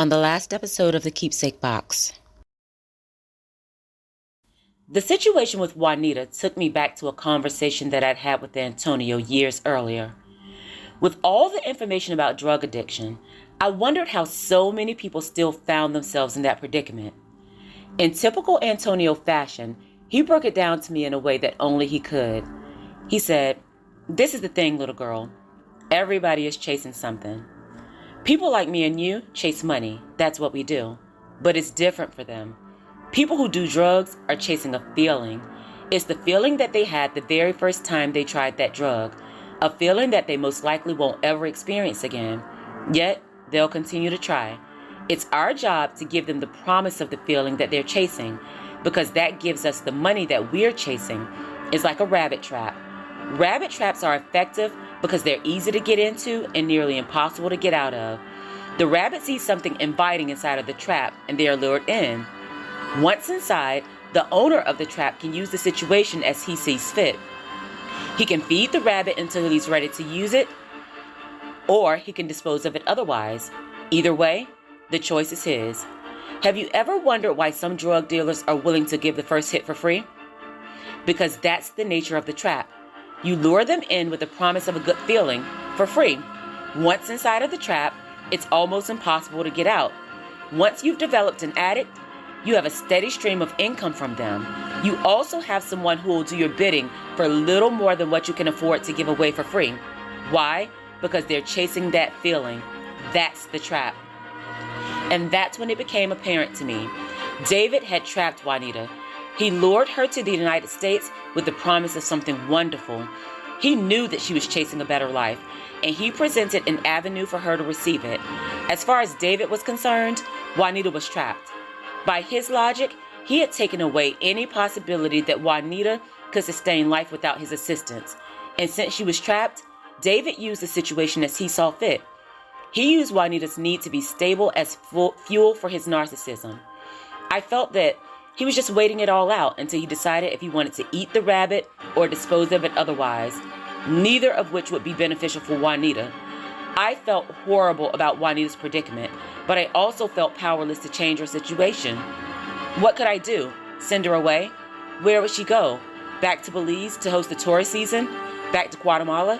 On the last episode of the Keepsake box. The situation with Juanita took me back to a conversation that I'd had with Antonio years earlier. With all the information about drug addiction, I wondered how so many people still found themselves in that predicament. In typical Antonio fashion, he broke it down to me in a way that only he could. He said, "This is the thing, little girl. Everybody is chasing something. People like me and you chase money. That's what we do. But it's different for them. People who do drugs are chasing a feeling. It's the feeling that they had the very first time they tried that drug. A feeling that they most likely won't ever experience again. Yet, they'll continue to try. It's our job to give them the promise of the feeling that they're chasing, because that gives us the money that we're chasing. It's like a rabbit trap. Rabbit traps are effective because they're easy to get into and nearly impossible to get out of. The rabbit sees something inviting inside of the trap and they are lured in. Once inside, the owner of the trap can use the situation as he sees fit. He can feed the rabbit until he's ready to use it, or he can dispose of it otherwise. Either way, the choice is his. Have you ever wondered why some drug dealers are willing to give the first hit for free? Because that's the nature of the trap. You lure them in with the promise of a good feeling for free. Once inside of the trap, it's almost impossible to get out. Once you've developed an addict, you have a steady stream of income from them. You also have someone who will do your bidding for little more than what you can afford to give away for free. Why? Because they're chasing that feeling. That's the trap. And that's when it became apparent to me. David had trapped Juanita. He lured her to the United States with the promise of something wonderful. He knew that she was chasing a better life, and he presented an avenue for her to receive it. As far as David was concerned, Juanita was trapped. By his logic, he had taken away any possibility that Juanita could sustain life without his assistance. And since she was trapped, David used the situation as he saw fit. He used Juanita's need to be stable as fuel for his narcissism. I felt that he was just waiting it all out until he decided if he wanted to eat the rabbit or dispose of it otherwise, neither of which would be beneficial for Juanita. I felt horrible about Juanita's predicament, but I also felt powerless to change her situation. What could I do? Send her away? Where would she go? Back to Belize to host the tourist season? Back to Guatemala,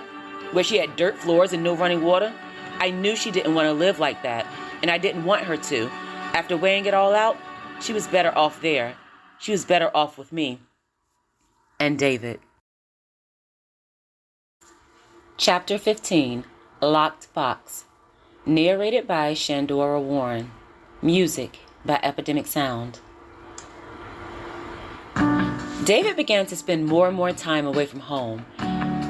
where she had dirt floors and no running water? I knew she didn't want to live like that, and I didn't want her to. After weighing it all out, she was better off there. She was better off with me. And David. Chapter 15, Locked Box. Narrated by Shandora Warren. Music by Epidemic Sound. David began to spend more and more time away from home.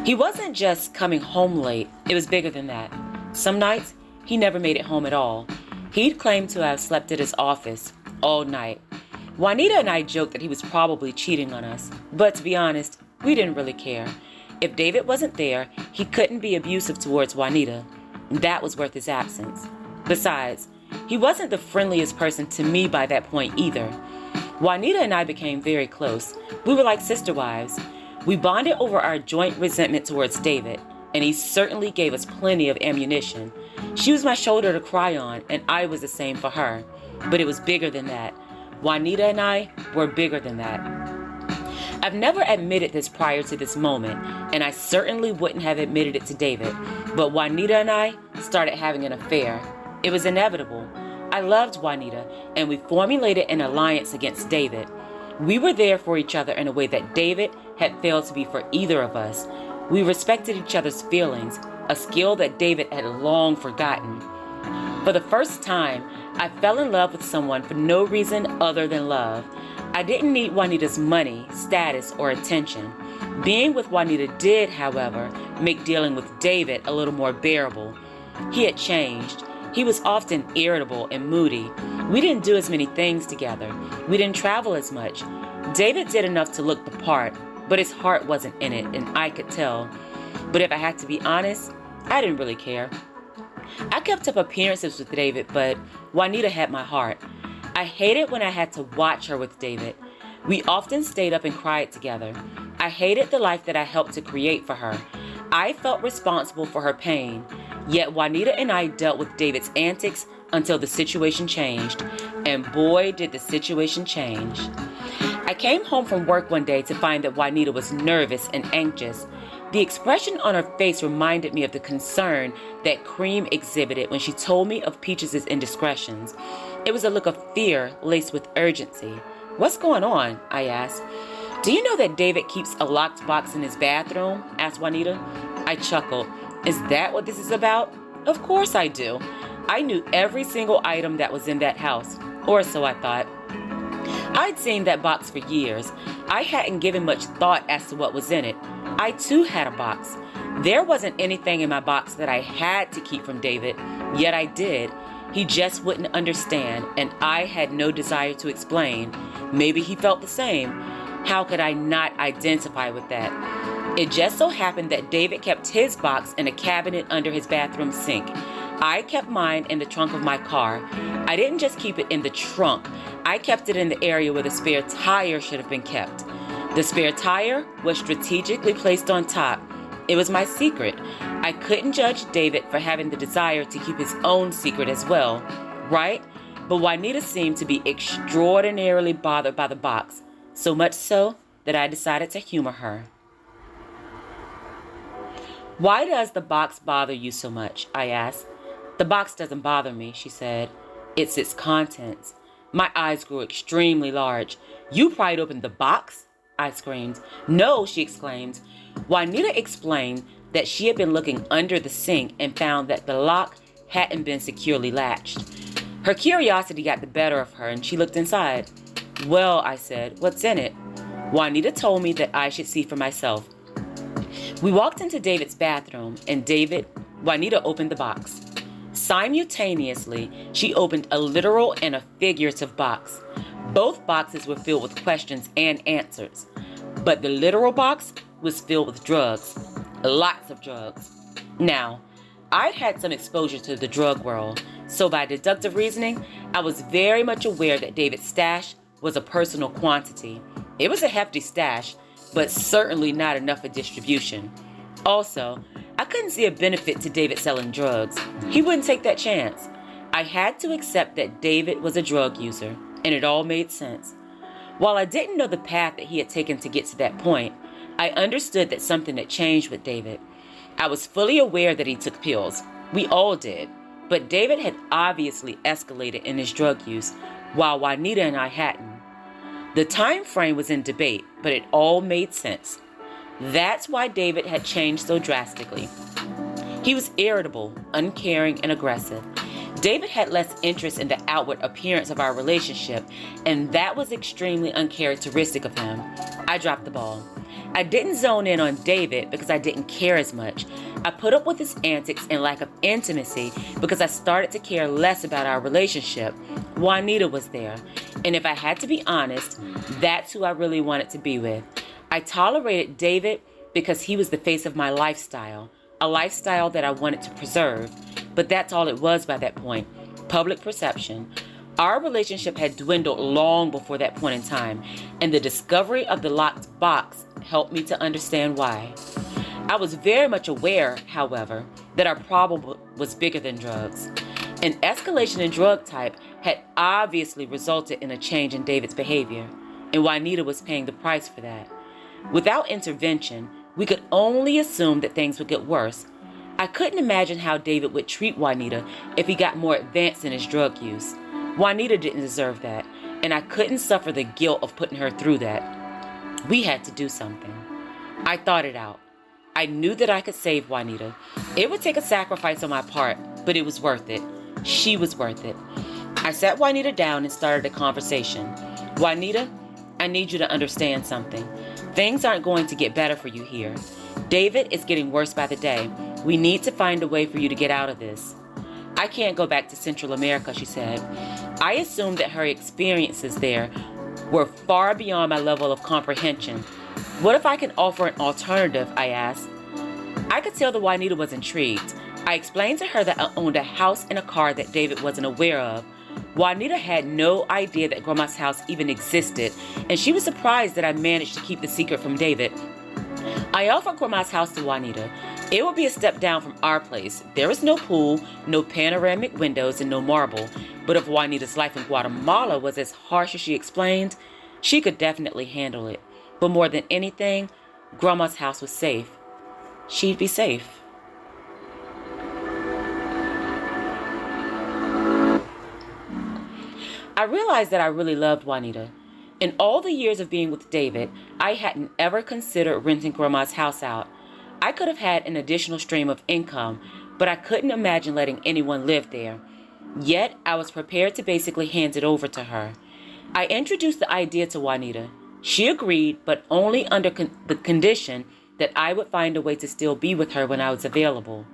He wasn't just coming home late, it was bigger than that. Some nights, he never made it home at all. He'd claimed to have slept at his office all night. Juanita and I joked that he was probably cheating on us, but to be honest, we didn't really care. If David wasn't there, he couldn't be abusive towards Juanita. That was worth his absence. Besides, he wasn't the friendliest person to me by that point either. Juanita and I became very close. We were like sister wives. We bonded over our joint resentment towards David, and he certainly gave us plenty of ammunition. She was my shoulder to cry on, and I was the same for her. But it was bigger than that. Juanita and I were bigger than that. I've never admitted this prior to this moment, and I certainly wouldn't have admitted it to David, but Juanita and I started having an affair. It was inevitable. I loved Juanita, and we formulated an alliance against David. We were there for each other in a way that David had failed to be for either of us. We respected each other's feelings, a skill that David had long forgotten. For the first time, I fell in love with someone for no reason other than love. I didn't need Juanita's money, status, or attention. Being with Juanita did, however, make dealing with David a little more bearable. He had changed. He was often irritable and moody. We didn't do as many things together. We didn't travel as much. David did enough to look the part, but his heart wasn't in it, and I could tell. But if I had to be honest, I didn't really care. I kept up appearances with David, but Juanita had my heart. I hated when I had to watch her with David. We often stayed up and cried together. I hated the life that I helped to create for her. I felt responsible for her pain. Yet Juanita and I dealt with David's antics until the situation changed. And boy, did the situation change. I came home from work one day to find that Juanita was nervous and anxious. The expression on her face reminded me of the concern that Cream exhibited when she told me of Peaches' indiscretions. It was a look of fear laced with urgency. "What's going on?" I asked. "Do you know that David keeps a locked box in his bathroom?" asked Juanita. I chuckled. "Is that what this is about?" "Of course I do. I knew every single item that was in that house, or so I thought. I'd seen that box for years. I hadn't given much thought as to what was in it. I too had a box. There wasn't anything in my box that I had to keep from David, yet I did. He just wouldn't understand, and I had no desire to explain. Maybe he felt the same. How could I not identify with that? It just so happened that David kept his box in a cabinet under his bathroom sink. I kept mine in the trunk of my car. I didn't just keep it in the trunk. I kept it in the area where the spare tire should have been kept. The spare tire was strategically placed on top. It was my secret. I couldn't judge David for having the desire to keep his own secret as well, right? But Juanita seemed to be extraordinarily bothered by the box, so much so that I decided to humor her. "Why does the box bother you so much?" I asked. "The box doesn't bother me," she said. "It's its contents." My eyes grew extremely large. "You pried open the box?" I screamed. "No," she exclaimed. Juanita explained that she had been looking under the sink and found that the lock hadn't been securely latched. Her curiosity got the better of her and she looked inside. "Well," I said, "what's in it?" Juanita told me that I should see for myself. We walked into David's bathroom and Juanita opened the box. Simultaneously, she opened a literal and a figurative box. Both boxes were filled with questions and answers, but the literal box was filled with drugs. Lots of drugs. Now, I'd had some exposure to the drug world, so by deductive reasoning, I was very much aware that David's stash was a personal quantity. It was a hefty stash, but certainly not enough for distribution. Also, I couldn't see a benefit to David selling drugs. He wouldn't take that chance. I had to accept that David was a drug user, and it all made sense. While I didn't know the path that he had taken to get to that point, I understood that something had changed with David. I was fully aware that he took pills. We all did. But David had obviously escalated in his drug use, while Juanita and I hadn't. The time frame was in debate, but it all made sense. That's why David had changed so drastically. He was irritable, uncaring, and aggressive. David had less interest in the outward appearance of our relationship, and that was extremely uncharacteristic of him. I dropped the ball. I didn't zone in on David because I didn't care as much. I put up with his antics and lack of intimacy because I started to care less about our relationship. Juanita was there, and if I had to be honest, that's who I really wanted to be with. I tolerated David because he was the face of my lifestyle, a lifestyle that I wanted to preserve. But that's all it was by that point, public perception. Our relationship had dwindled long before that point in time, and the discovery of the locked box helped me to understand why. I was very much aware, however, that our problem was bigger than drugs. An escalation in drug type had obviously resulted in a change in David's behavior, and Juanita was paying the price for that. Without intervention, we could only assume that things would get worse. I couldn't imagine how David would treat Juanita if he got more advanced in his drug use. Juanita didn't deserve that, and I couldn't suffer the guilt of putting her through that. We had to do something. I thought it out. I knew that I could save Juanita. It would take a sacrifice on my part, but it was worth it. She was worth it. I sat Juanita down and started a conversation. "Juanita, I need you to understand something. Things aren't going to get better for you here. David is getting worse by the day. We need to find a way for you to get out of this." "I can't go back to Central America," she said. I assumed that her experiences there were far beyond my level of comprehension. "What if I can offer an alternative?" I asked. I could tell that Juanita was intrigued. I explained to her that I owned a house and a car that David wasn't aware of. Juanita had no idea that Grandma's house even existed, and she was surprised that I managed to keep the secret from David. I offered Grandma's house to Juanita. It would be a step down from our place. There is no pool, no panoramic windows, and no marble. But if Juanita's life in Guatemala was as harsh as she explained, she could definitely handle it. But more than anything, Grandma's house was safe. She'd be safe. I realized that I really loved Juanita. In all the years of being with David, I hadn't ever considered renting Grandma's house out. I could have had an additional stream of income, but I couldn't imagine letting anyone live there. Yet, I was prepared to basically hand it over to her. I introduced the idea to Juanita. She agreed, but only under the condition that I would find a way to still be with her when I was available.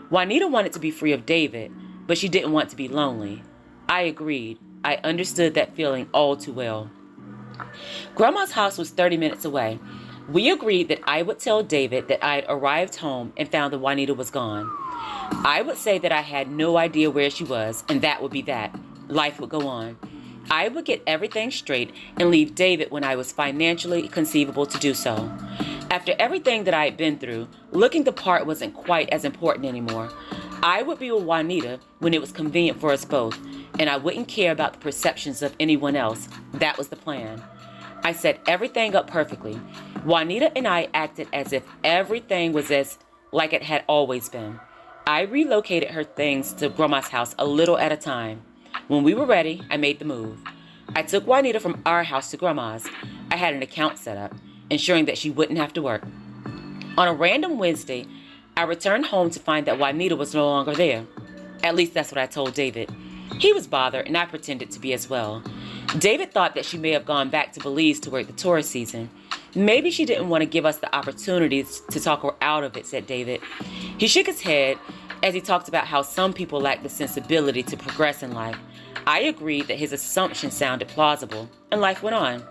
Juanita wanted to be free of David, but she didn't want to be lonely. I agreed. I understood that feeling all too well. Grandma's house was 30 minutes away. We agreed that I would tell David that I had arrived home and found that Juanita was gone. I would say that I had no idea where she was, and that would be that. Life would go on. I would get everything straight and leave David when I was financially conceivable to do so. After everything that I had been through, looking the part wasn't quite as important anymore. I would be with Juanita when it was convenient for us both, and I wouldn't care about the perceptions of anyone else. That was the plan. I set everything up perfectly. Juanita and I acted as if everything was like it had always been. I relocated her things to Grandma's house a little at a time. When we were ready, I made the move. I took Juanita from our house to Grandma's. I had an account set up, ensuring that she wouldn't have to work. On a random Wednesday, I returned home to find that Juanita was no longer there. At least that's what I told David. He was bothered, and I pretended to be as well. David thought that she may have gone back to Belize to work the tourist season. Maybe she didn't want to give us the opportunity to talk her out of it, said David. He shook his head as he talked about how some people lack the sensibility to progress in life. I agreed that his assumption sounded plausible, and life went on.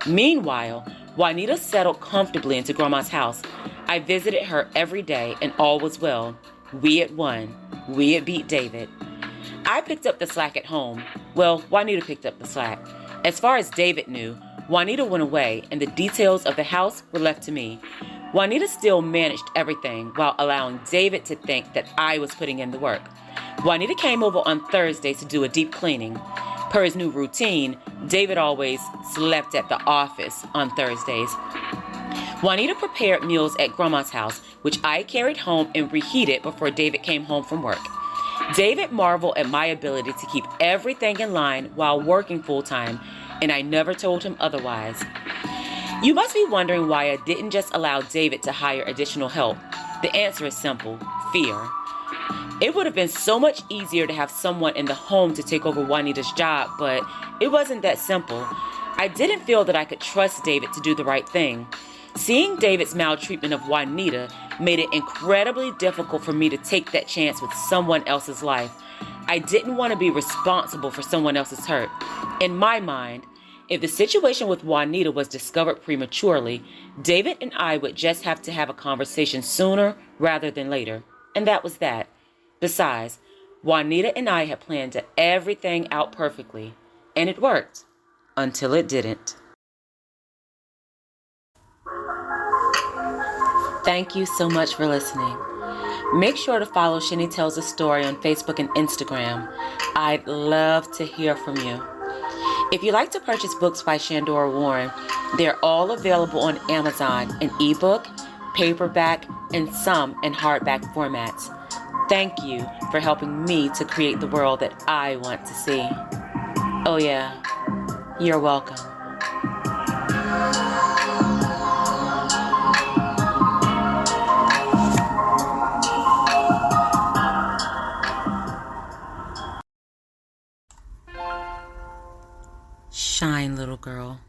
Meanwhile, Juanita settled comfortably into Grandma's house. I visited her every day, and all was well. We had won. We had beat David. I picked up the slack at home. Well, Juanita picked up the slack. As far as David knew, Juanita went away, and the details of the house were left to me. Juanita still managed everything while allowing David to think that I was putting in the work. Juanita came over on Thursdays to do a deep cleaning. Per his new routine, David always slept at the office on Thursdays. Juanita prepared meals at Grandma's house, which I carried home and reheated before David came home from work. David marveled at my ability to keep everything in line while working full-time, and I never told him otherwise. You must be wondering why I didn't just allow David to hire additional help. The answer is simple: fear. It would have been so much easier to have someone in the home to take over Juanita's job, but it wasn't that simple. I didn't feel that I could trust David to do the right thing. Seeing David's maltreatment of Juanita made it incredibly difficult for me to take that chance with someone else's life. I didn't want to be responsible for someone else's hurt. In my mind, if the situation with Juanita was discovered prematurely, David and I would just have to have a conversation sooner rather than later. And that was that. Besides, Juanita and I had planned everything out perfectly. And it worked. Until it didn't. Thank you so much for listening. Make sure to follow Shenny Tells a Story on Facebook and Instagram. I'd love to hear from you. If you like to purchase books by Shandora Warren, they're all available on Amazon in ebook, paperback, and some in hardback formats. Thank you for helping me to create the world that I want to see. Oh yeah, you're welcome. Shine, little girl.